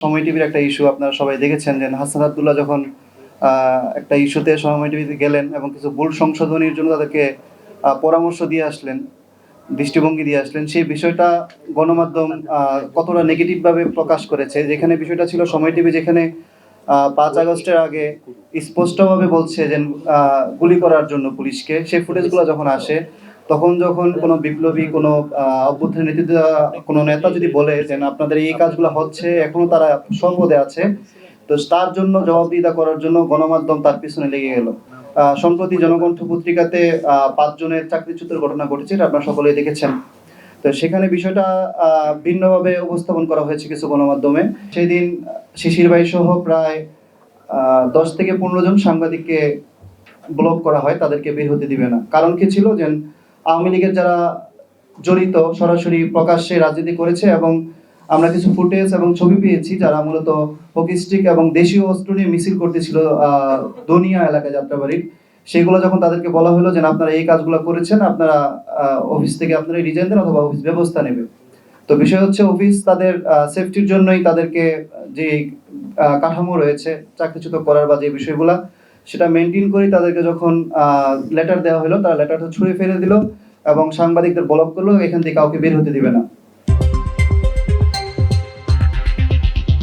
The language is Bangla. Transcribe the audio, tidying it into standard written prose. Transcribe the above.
সময় টিভির একটা ইস্যু আপনারা সবাই দেখেছেন যে হাসান আব্দুল্লাহ যখন একটা ইস্যুতে সময় টিভিতে গেলেন এবং কিছু ভুল সংশোধনীর জন্য তাদেরকে পরামর্শ দিয়ে আসলেন, দৃষ্টিভঙ্গি দিয়ে আসলেন, সেই বিষয়টা গণমাধ্যম কতটা নেগেটিভভাবে প্রকাশ করেছে। যেখানে বিষয়টা ছিল সময় টিভি যেখানে 5 আগস্টের আগে স্পষ্টভাবে বলছে যে গুলি করার জন্য পুলিশকে, সেই ফুটেজগুলো যখন আসে তখন যখন কোনো বিপ্লবী কোনো অভ্যুত্থানের নেতৃত্ব কোনো নেতা যদি বলে যে আপনাদের এই কাজগুলো হচ্ছে, এখনো তারা সংপদে আছে, তো তার জন্য জবাবদিহিতা করার জন্য গণমাধ্যম তার পিছনে লেগে গেল। সম্প্রতি জনকণ্ঠ পত্রিকাতে 5 জনের চাকরিচ্যুতের ঘটনা ঘটেছে, এটা আপনারা সকলেই দেখেছেন। তো সেখানে বিষয়টা ভিন্নভাবে উপস্থাপন করা হয়েছে কিছু গণমাধ্যমে। সেই দিন শিশির ভাই সহ প্রায় 10 থেকে 15 জন সাংবাদিককে ব্লক করা হয়, তাদেরকে বের হতে দিবে না। কারণ কি ছিল যে আওয়ামী লীগের যারা জড়িত, সরাসরি প্রকাশ্যে রাজনীতি করেছে, এবং আমরা কিছু ফুটেজ এবং ছবি পেয়েছি যারা মূলত হকি স্টিক এবং দেশীয় অস্ত্র নিয়ে মিছিল করতেছিল দনিয়া এলাকায়, যাত্রাবাড়ির। সেগুলো যখন তাদেরকে বলা হলো যে আপনারা এই কাজগুলো করেছেন, আপনারা অফিস থেকে আপনারা রিজাইন দেন অথবা অফিস ব্যবস্থা নেবে। তো বিষয় হচ্ছে অফিস তাদের সেফটির জন্যই তাদেরকে যে কাঠামো রয়েছে চাকরিচ্যুত করার বা যে বিষয়গুলা, সেটা মেনটেন করে তাদেরকে যখন লেটার দেওয়া হলো, তারা লেটারটা ছুঁড়ে ফেলে দিল এবং সাংবাদিকদের ব্লক করলো, এখান থেকে কাউকে বের হতে দিবে না।